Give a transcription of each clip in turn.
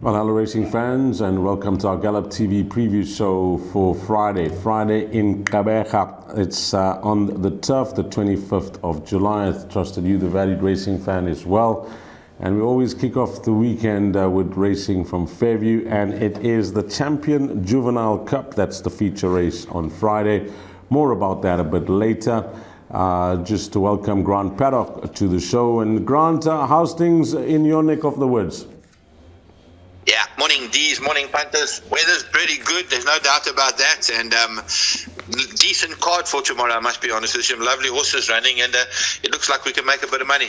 Well, hello racing fans, and welcome to our Gallop TV preview show for Friday in Gqeberha. It's on the turf, the 25th of July. I trusted you, the valued racing fan, as well. And we always kick off the weekend with racing from Fairview, and it is the Champion Juvenile Cup. That's the feature race on Friday. More about that a bit later. Just to welcome Grant Paddock to the show. And Grant, how's things in your neck of the woods? Yeah, morning D's, morning punters. Weather's pretty good, there's no doubt about that, and decent card for tomorrow, I must be honest. There's some lovely horses running, and it looks like we can make a bit of money.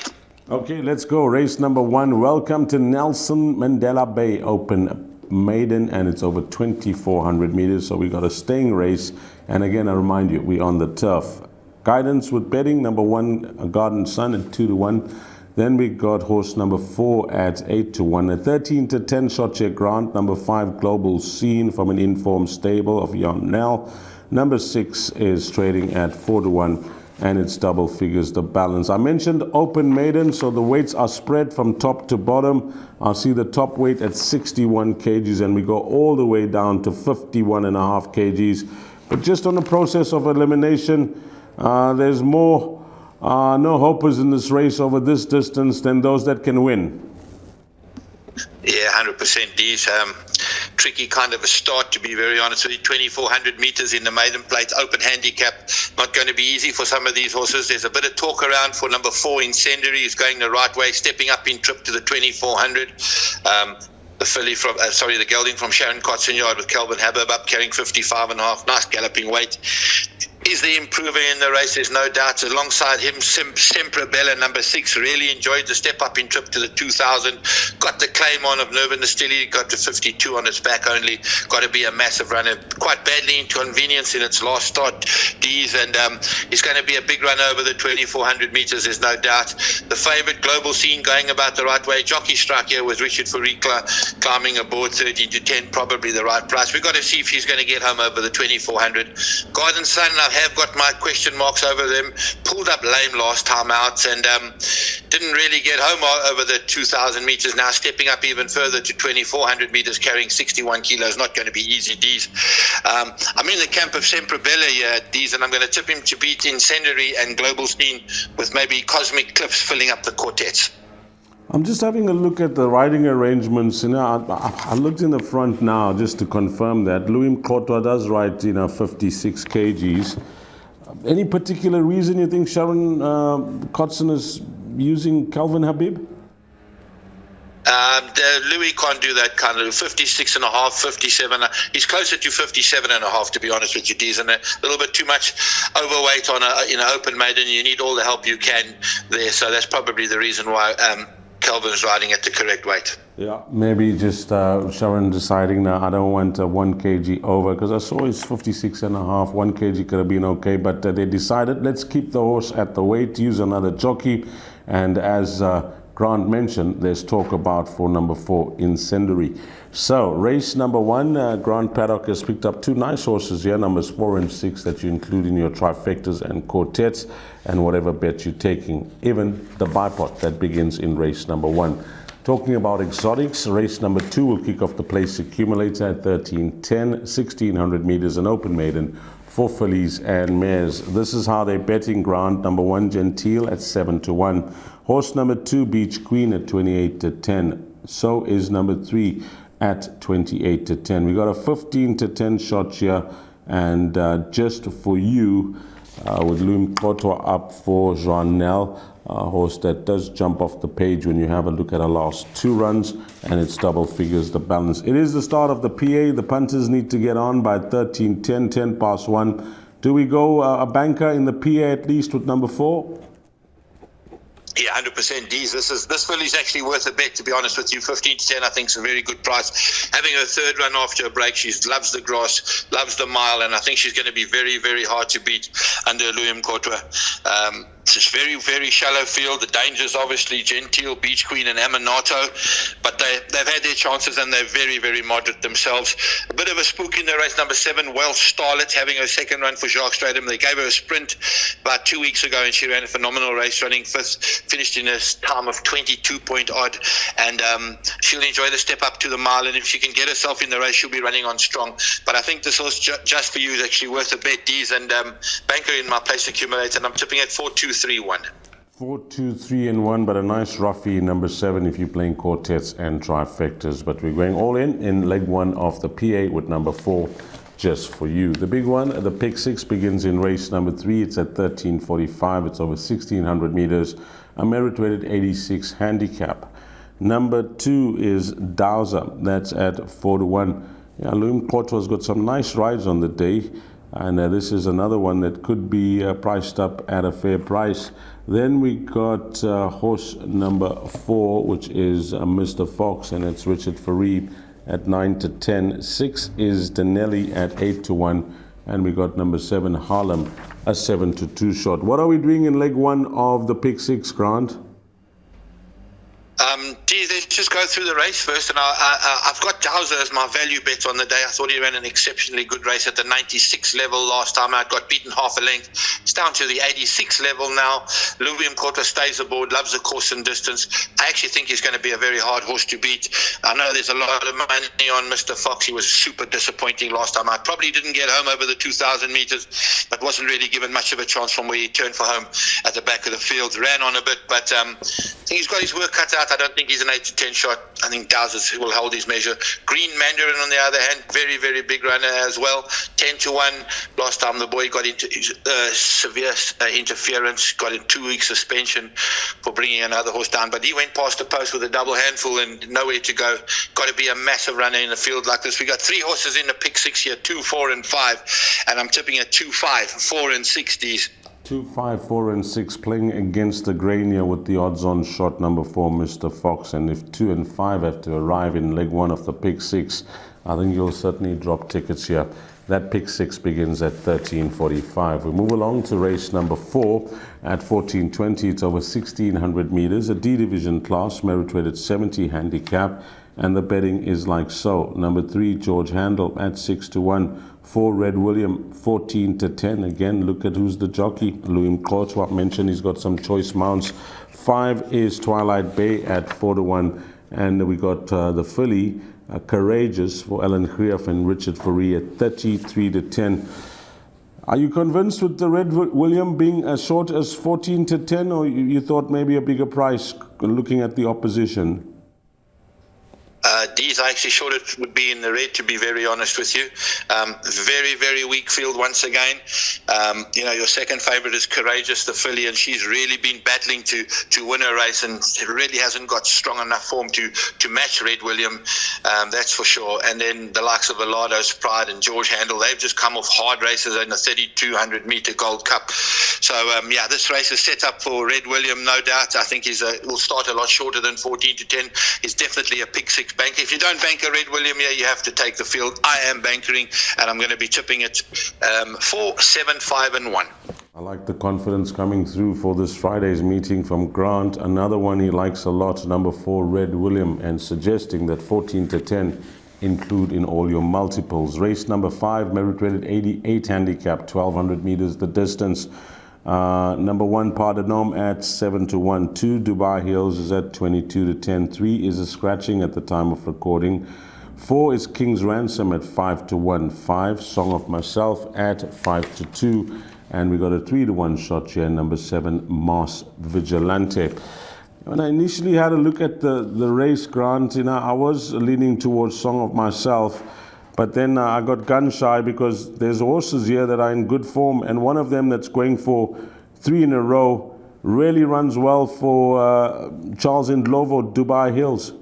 Okay, let's go. Race number 1. Welcome to Nelson Mandela Bay Open Maiden, and it's over 2,400 meters, so we got a staying race. And again, I remind you, we're on the turf. Guidance with betting, number 1, Garden Sun at 2-1. Then we got horse number 4 at 8-1. A 13-10 shot here, Grant. Number 5, Global Scene from an informed stable of Jan Nel. Number 6 is trading at 4-1, and it's double figures the balance. I mentioned open maiden, so the weights are spread from top to bottom. I'll see the top weight at 61 kgs, and we go all the way down to 51.5 kgs. But just on the process of elimination, there's more no hopers in this race over this distance than those that can win. Yeah, 100% D's. Tricky kind of a start, to be very honest with you. 2,400 meters in the maiden plate, open handicap. Not going to be easy for some of these horses. There's a bit of talk around for number 4, Incendiary, who's going the right way, stepping up in trip to the 2,400. The filly from, the gelding from Sharon Kotzen Yard with Kelvin Habib up carrying 55.5. Nice galloping weight. Is the improver in the race, there's no doubt. Alongside him, Sempre Bella, number 6, really enjoyed the step up in trip to the 2,000. Got the claim on of Nervin Stili, got to 52 on its back only. Got to be a massive runner. Quite badly inconvenienced in its last start, D's, and it's going to be a big run over the 2,400 meters, there's no doubt. The favourite, Global Scene, going about the right way. Jockey strike here with Richard Furikla climbing aboard 13-10, probably the right price. We've got to see if he's going to get home over the 2,400. Garden Sun, I have got my question marks over them. Pulled up lame last time out, and didn't really get home over the 2,000 meters. Now stepping up even further to 2,400 meters, carrying 61 kilos. Not going to be easy, D's. I'm in the camp of Sempre Bella here, D's, and I'm going to tip him to beat Incendiary and Global Scene, with maybe Cosmic Cliffs filling up the quartets. I'm just having a look at the riding arrangements. I looked in the front now just to confirm that Louis Mkotwa does ride 56 kgs. Any particular reason you think Sharon Kotzen is using Kelvin Habib? Louis can't do that kind of 56.5, 57. He's closer to 57.5, to be honest with you, D's, and a little bit too much overweight on a open maiden. You need all the help you can there, so that's probably the reason why Kelvin's riding at the correct weight. Yeah, maybe just Sharon deciding now, I don't want 1 kg over, because I saw he's 56.5. 1 kg could have been okay, but they decided, let's keep the horse at the weight, use another jockey. And as Grant mentioned, there's talk about for number 4, Incendiary. So race number 1, Grant Paddock has picked up 2 nice horses here, numbers 4 and 6, that you include in your trifectas and quartets, and whatever bet you're taking, even the bipod that begins in race number 1. Talking about exotics, race number 2 will kick off the place accumulator at 13-10, 1,600 meters, an open maiden, 4 fillies and mares. This is how they're betting, Grant. Number 1, Gentile at 7-1. Horse number 2, Beach Queen at 28-10. So is number 3 at 28-10. We got a 15-10 shot here, and just for you, with Louis Mkotwa up for Jean-Nel, a horse that does jump off the page when you have a look at our last 2 runs, and it's double figures the balance. It is the start of the PA. The punters need to get on by 13-10, 10 past 1. Do we go a banker in the PA at least with number 4? Yeah, 100% D's. This filly's actually worth a bet, to be honest with you. 15-10, I think, is a very good price. Having her third run after a break, she loves the grass, loves the mile, and I think she's going to be very, very hard to beat under Louis Mkotwa. It's a very, very shallow field. The dangers, obviously, Gentile, Beach Queen, and Aminato. But they've had their chances, and they're very, very moderate themselves. A bit of a spook in the race, number 7, Welsh Starlet, having her second run for Jacques Stradum. They gave her a sprint about 2 weeks ago, and she ran a phenomenal race, running fifth, finished in a time of 22 point odd. And she'll enjoy the step up to the mile. And if she can get herself in the race, she'll be running on strong. But I think this horse, Just For You, is actually worth a bet, D's, and banker in my place accumulator. And I'm tipping at 4-2-3-1. 4-2-3-1, but a nice roughie number 7 if you're playing quartets and trifectas. But we're going all in leg 1 of the PA with number 4, Just For You. The big one, the pick 6, begins in race number 3. It's at 13:45. It's over 1,600 meters. A merit-rated 86 handicap. Number 2 is Dowser. That's at 4-1. Yeah, Luim Kortwa's got some nice rides on the day. And this is another one that could be priced up at a fair price. Then we got horse number 4, which is Mr. Fox, and it's Richard Fareed at 9-10. 6 is Danelli at 8-1, and we got number 7, Harlem, a 7-2 shot. What are we doing in leg 1 of the pick 6, Grant? Let's just go through the race first, and I've got Dowser as my value bet on the day. I thought he ran an exceptionally good race at the 96 level last time. I got beaten half a length. It's down to the 86 level now. Luim Kortwa stays aboard, loves the course and distance. I actually think he's going to be a very hard horse to beat. I know there's a lot of money on Mr. Fox. He was super disappointing last time. I probably didn't get home over the 2,000 meters, but wasn't really given much of a chance from where he turned for home at the back of the field. Ran on a bit, but I think he's got his work cut out. I don't think he's an 8-10 shot. I think Dowser will hold his measure. Green Mandarin, on the other hand, very, very big runner as well. 10-1. Last time the boy got into severe interference, got a 2-week suspension for bringing another horse down. But he went past the post with a double handful and nowhere to go. Got to be a massive runner in a field like this. We got 3 horses in the pick 6 here, 2, 4, and 5. And I'm tipping at 2, 5, 4, and 6 Ds. 2, 5, 4, and 6 playing against the Grainia with the odds-on shot number 4, Mr. Fox. And if 2 and 5 have to arrive in leg 1 of the pick 6, I think you'll certainly drop tickets here. That pick 6 begins at 13:45. We move along to race number 4 at 14:20. It's over 1,600 meters, a D division class, merit-rated 70 handicap, and the betting is like so. Number 3, George Handel at 6-1. 4, Red William, 14-10. Again, look at who's the jockey. Luim Kortwa mentioned he's got some choice mounts. 5 is Twilight Bay at 4-1. And we got the filly, Courageous, for Ellen Greef and Richard Fareed at 33-10. Are you convinced with the Red William being as short as 14-10, or you thought maybe a bigger price looking at the opposition? D's, I actually thought it would be in the red, to be very honest with you. Very, very weak field once again. Your second favourite is Courageous, the filly, and she's really been battling to win a race, and really hasn't got strong enough form to match Red William, that's for sure. And then the likes of Alado's Pride and George Handel, they've just come off hard races in the 3,200 metre Gold Cup. So, this race is set up for Red William, no doubt. I think will start a lot shorter than 14-10. He's definitely a pick 6 bank. If you don't bank a Red William here, you have to take the field. I am bankering, and I'm going to be tipping it 4, 7, 5, and 1. I like the confidence coming through for this Friday's meeting from Grant. Another one he likes a lot, number 4, Red William, and suggesting that 14-10 include in all your multiples. Race number 5, merit-rated 88 handicap, 1,200 meters the distance. Number 1, Pardenome at 7-1. 2, Dubai Hills is at 22-10. 3 is a scratching at the time of recording. 4 is King's Ransom at 5-1. 5, Song of Myself at 5-2. And we got a 3-1 shot here, number 7, Mars Vigilante. When I initially had a look at the race, Grant, I was leaning towards Song of Myself. But then I got gun shy because there's horses here that are in good form, and one of them that's going for 3 in a row really runs well for Charles Ndlovu, Dubai Hills.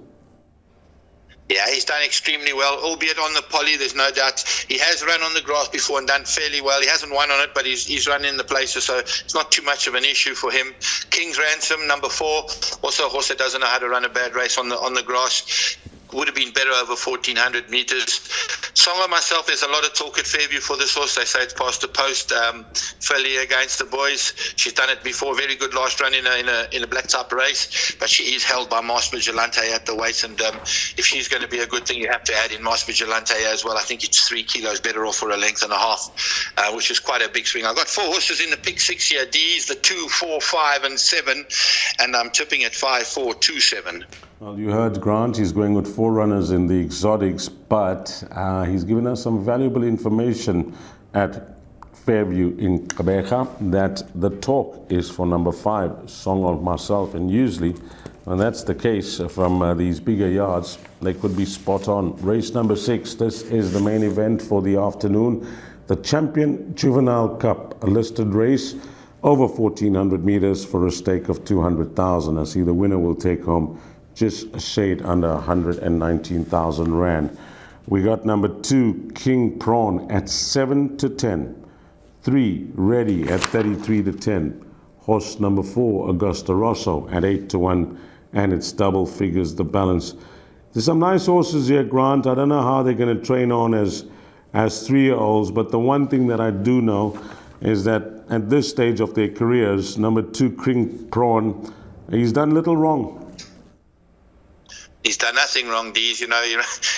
Yeah, he's done extremely well, albeit on the poly, there's no doubt. He has run on the grass before and done fairly well. He hasn't won on it, but he's run in the places, so it's not too much of an issue for him. King's Ransom, number 4, also a horse that doesn't know how to run a bad race on the grass. would have been better over 1,400 meters. Song of myself, there's a lot of talk at Fairview for this horse. They say it's past the post. Filly against the boys. She's done it before. Very good last run in a black type race, but she is held by Mas Vigilante at the weight, and if she's going to be a good thing, you have to add in Mas Vigilante as well. I think it's 3 kilos better off for a length and a half, which is quite a big swing. I've got 4 horses in the pick 6 here. D's, the 2, 4, 5, and 7, and I'm tipping at 5, 4, 2, 7. Well, you heard Grant, he's going with 4 runners in the exotics, but he's given us some valuable information at Fairview in Gqeberha that the talk is for number 5, Song of Myself, and usually when that's the case from these bigger yards, they could be spot on. Race number 6, this is the main event for the afternoon, the Champion Juvenile Cup, a listed race over 1,400 meters for a stake of 200,000. I see the winner will take home just a shade under 119,000 rand. We got number 2, King Prawn at 7 to 10. 3, Ready at 33 to 10. Horse number 4, Augusta Rosso at 8 to 1. And it's double figures the balance. There's some nice horses here, Grant. I don't know how they're going to train on as 3-year-olds, but the one thing that I do know is that at this stage of their careers, number 2, King Prawn, he's done little wrong. He's done nothing wrong, Dees. You know,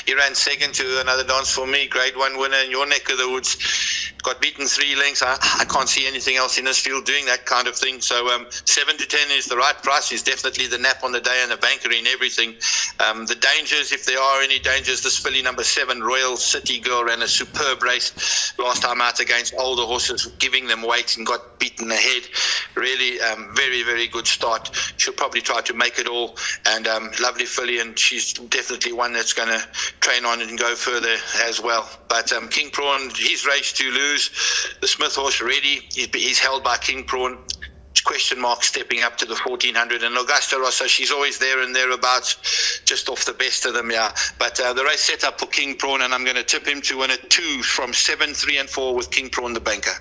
he ran second to another dance for me, grade 1 winner in your neck of the woods. Got beaten 3 lengths. I can't see anything else in this field doing that kind of thing. So 7 to 10 is the right price. He's definitely the nap on the day and the banker in everything. The dangers, if there are any dangers, this filly number 7, Royal City Girl, ran a superb race last time out against older horses, giving them weight and got beaten ahead. Really very, very good start. She'll probably try to make it all. And lovely filly, and she's definitely one that's going to train on and go further as well. But King Prawn, his race to lose. The Smith horse, Ready, he's held by King Prawn. Question mark stepping up to the 1,400. And Augusta Rosso, she's always there and thereabouts, just off the best of them, yeah. But the race set up for King Prawn, and I'm going to tip him to win at 2 from 7, 3, and 4 with King Prawn the banker.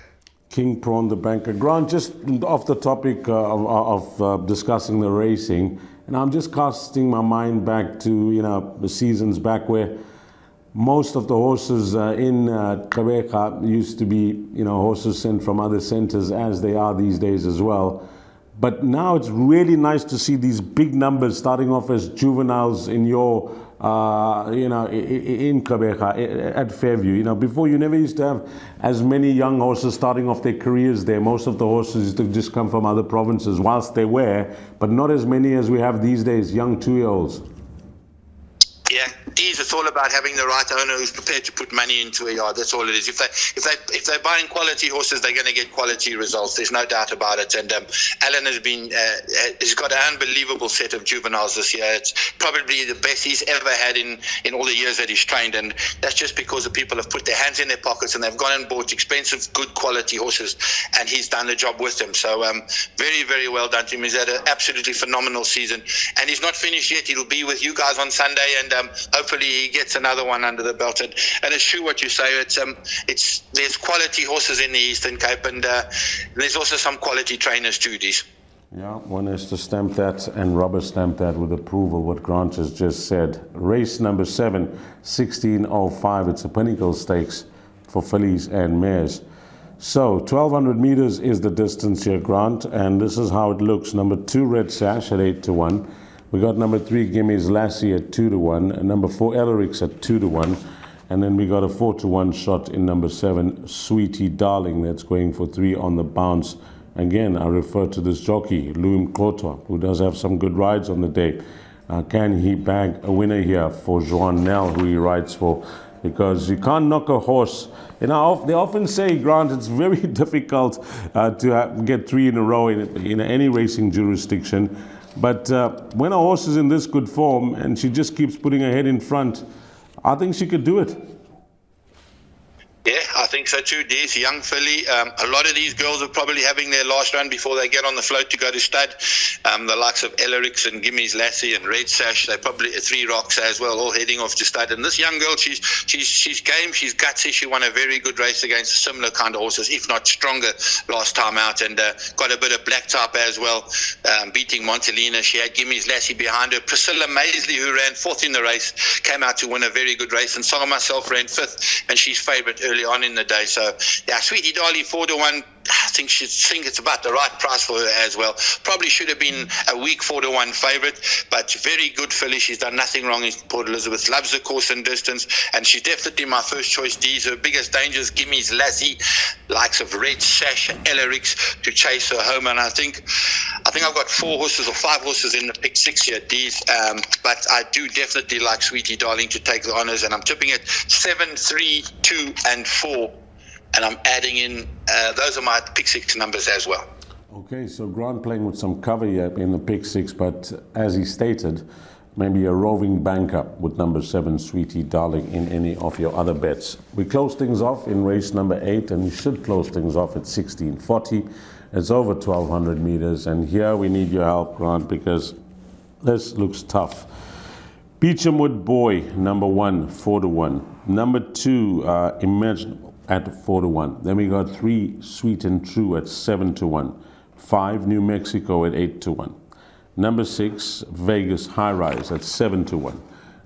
King Prawn the banker. Grant, just off the topic of discussing the racing, and I'm just casting my mind back to, the seasons back where most of the horses in Gqeberha used to be, horses sent from other centers, as they are these days as well. But now it's really nice to see these big numbers starting off as juveniles in your, in Gqeberha at Fairview. Before you never used to have as many young horses starting off their careers there. Most of the horses used to just come from other provinces, whilst they were, but not as many as we have these days, young 2-year-olds. Yeah, it's all about having the right owner who's prepared to put money into a yard. That's all it is. If they're buying quality horses, they're going to get quality results. There's no doubt about it. And Alan has got an unbelievable set of juveniles this year. It's probably the best he's ever had in all the years that he's trained. And that's just because the people have put their hands in their pockets and they've gone and bought expensive, good quality horses. And he's done the job with them. So very, very well done to him. He's had an absolutely phenomenal season. And he's not finished yet. He'll be with you guys on Sunday, and hopefully he gets another one under the belt. And it's true what you say. There's quality horses in the Eastern Cape, and there's also some quality trainers too, these. Yeah, one is to stamp that and rubber stamp that with approval, what Grant has just said. Race number 7, 1605. It's a Pinnacle Stakes for fillies and mares. So 1,200 meters is the distance here, Grant, and this is how it looks. Number 2, Red Sash at 8 to 1. We got number 3, Gimmy's Lassie at 2 to 1, and number 4, Ellerix at 2 to 1, and then we got a 4 to 1 shot in number 7, Sweetie Darling, that's going for 3 on the bounce. Again, I refer to this jockey, Louis Mkotwa, who does have some good rides on the day. Can he bag a winner here for Joan Nell, who he rides for? Because you can't knock a horse. They often say, Grant, it's very difficult to get 3 in a row in any racing jurisdiction. But when a horse is in this good form and she just keeps putting her head in front, I think she could do it. Yeah, I think so too, Dees. Young filly. A lot of these girls are probably having their last run before they get on the float to go to stud. The likes of Ellerix and Gimmy's Lassie and Red Sash, they probably 3 Rocks as well, all heading off to stud. And this young girl, she's game, she's gutsy. She won a very good race against similar kind of horses, if not stronger, last time out, and got a bit of black type as well, beating Montelina. She had Gimmy's Lassie behind her. Priscilla Maisley, who ran 4th in the race, came out to win a very good race, and Song myself ran 5th, and she's favourite early on in the day. So yeah, Sweetie Dolly 4-1. I think it's about the right price for her as well. Probably should have been a weak 4-1 favourite, but very good filly. She's done nothing wrong in Port Elizabeth. Loves the course and distance, and she's definitely my first choice. D's her biggest dangers, Gimmy's Lassie, likes of Red Sash and Ellerix to chase her home. And I think I've got 4 horses or 5 horses in the pick 6 here, D's. But I do definitely like Sweetie Darling to take the honours, and I'm tipping it 7, 3, 2, and 4. And I'm adding in, those are my pick 6 numbers as well. Okay, so Grant playing with some cover here in the pick 6, but as he stated, maybe a roving banker with number 7, Sweetie Darling, in any of your other bets. We close things off in race number 8, and we should close things off at 1640. It's over 1,200 meters, and here we need your help, Grant, because this looks tough. Beechamwood Boy, number 1, 4-1. Number 2, Imaginable at 4-1. Then we got 3, Sweet and True at 7-1. 5, New Mexico at 8-1. Number 6, Vegas High Rise at 7-1.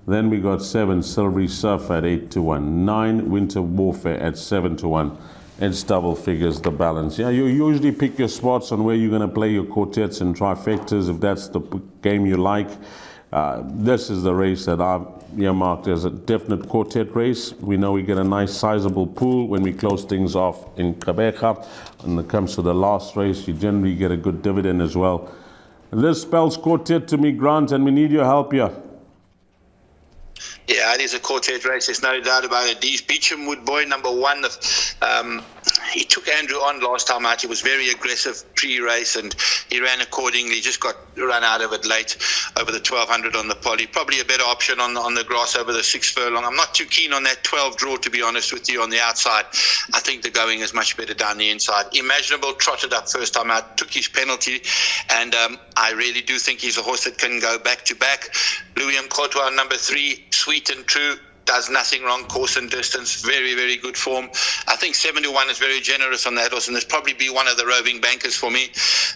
Then we got 7, Silvery Surf at 8-1. 9, Winter Warfare at 7-1. It's double figures, the balance. Yeah, you usually pick your spots on where you're going to play your quartets and trifectas, if that's the game you like. This is the race that I've earmarked as a definite quartet race. We know we get a nice sizable pool when we close things off in Gqeberha. When it comes to the last race, you generally get a good dividend as well. This spells quartet to me, Grant, and we need your help here. Yeah, it is a quartet race. There's no doubt about it. These Beechamwood Boy, number 1. He took Andrew on last time out. He was very aggressive pre-race, and he ran accordingly. Just got run out of it late over the 1,200 on the poly. Probably a better option on the grass over the 6 furlong. I'm not too keen on that 12 draw, to be honest with you, on the outside. I think the going is much better down the inside. Imaginable trotted up first time out, took his penalty, and I really do think he's a horse that can go back to back. Louis Mkotwa, number 3, Sweet and True, does nothing wrong, course and distance, very, very good form. I think 7-1 is very generous on that horse, and there's probably be one of the roving bankers for me.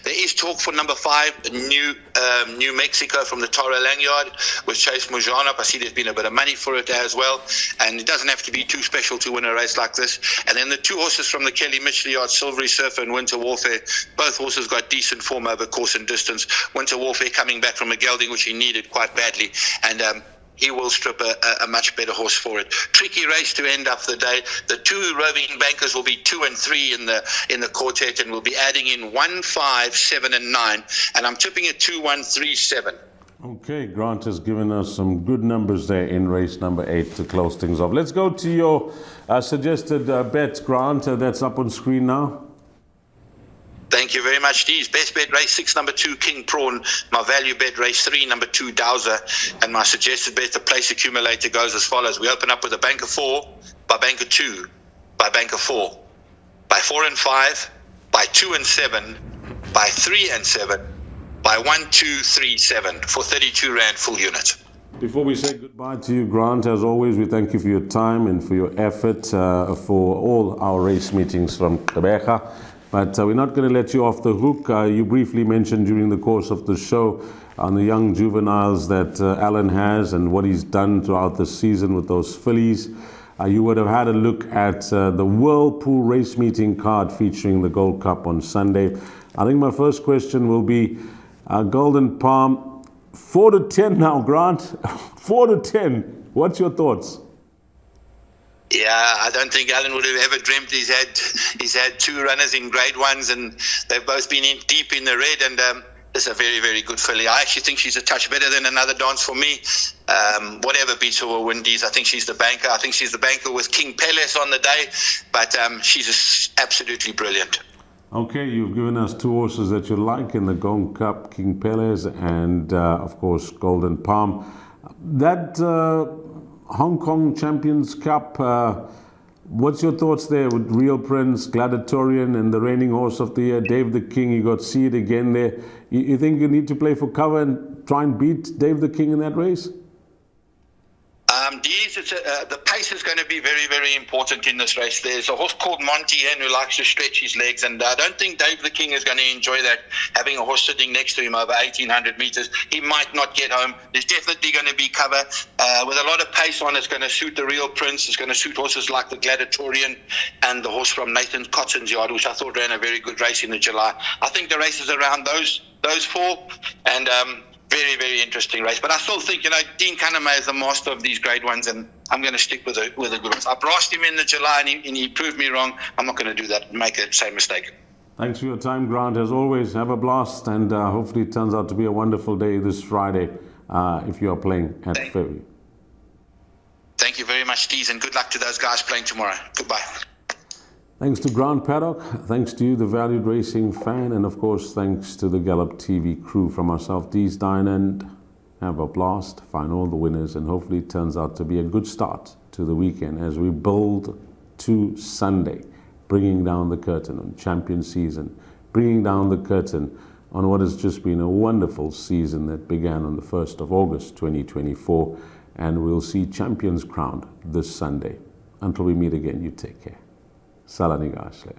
There is talk for number 5, New Mexico from the Toro Langyard with Chase Mujanop. I see there's been a bit of money for it as well, and it doesn't have to be too special to win a race like this. And then the 2 horses from the Kelly Mitchell Yard, Silvery Surfer and Winter Warfare, both horses got decent form over course and distance. Winter Warfare coming back from a gelding, which he needed quite badly, and he will strip a much better horse for it. Tricky race to end up the day. The 2 roving bankers will be 2 and 3 in the quartet, and we'll be adding in 1, 5, 7, and 9. And I'm tipping it 2, 1, 3, 7. Okay, Grant has given us some good numbers there in race number 8 to close things off. Let's go to your suggested bets, Grant. That's up on screen now. Thank you very much, Dees. Best bet race 6, number 2, King Prawn. My value bet race 3, number 2, Dowser. And my suggested bet, the place accumulator, goes as follows. We open up with a bank of 4, by bank of 2, by bank of 4, by 4 and 5, by 2 and 7, by 3 and 7, by 1, 2, 3, 7 for 32 Rand full unit. Before we say goodbye to you, Grant, as always, we thank you for your time and for your effort for all our race meetings from Gqeberha. But we're not going to let you off the hook. You briefly mentioned during the course of the show on the young juveniles that Alan has and what he's done throughout the season with those fillies. You would have had a look at the Whirlpool race meeting card featuring the Gold Cup on Sunday. I think my first question will be Golden Palm, 4-10 now, Grant. 4-10. What's your thoughts? Yeah, I don't think Alan would have ever dreamt he's had 2 runners in grade 1s, and they've both been in deep in the red, and it's a very, very good filly. I actually think she's a touch better than Another Dance for me. Whatever beats her will win these. I think she's the banker. I think she's the banker with King Peles on the day, but she's just absolutely brilliant. Okay, you've given us 2 horses that you like in the Gold Cup, King Peles and, of course, Golden Palm. That Hong Kong Champions Cup, What's your thoughts there with Real Prince, Gladiatorian, and the reigning horse of the year, Dave the King? You got Seed again there. You think you need to play for cover and try and beat Dave the King in that race? The pace is going to be very, very important in this race. There's a horse called Monty Hen who likes to stretch his legs, and I don't think Dave the King is going to enjoy that, having a horse sitting next to him over 1,800 metres. He might not get home. There's definitely going to be cover. With a lot of pace on, it's going to suit the Real Prince. It's going to suit horses like the Gladiatorian and the horse from Nathan Cotton's yard, which I thought ran a very good race in the July. I think the race is around those four, and very, very interesting race. But I still think, Dean Cunningham is the master of these grade ones, and I'm going to stick with the good ones. I brassed him in the July, and he proved me wrong. I'm not going to do that, make the same mistake. Thanks for your time, Grant. As always, have a blast, and hopefully it turns out to be a wonderful day this Friday if you are playing at Fairview. Thank you very much, Steve, and good luck to those guys playing tomorrow. Goodbye. Thanks to Grant Paddock, thanks to you, the valued racing fan, and of course thanks to the Gallop TV crew. From myself, Dees Dine, and have a blast, find all the winners, and hopefully it turns out to be a good start to the weekend as we build to Sunday, bringing down the curtain on champion season, bringing down the curtain on what has just been a wonderful season that began on the 1st of August 2024, and we'll see champions crowned this Sunday. Until we meet again, you take care. Salani Gashle.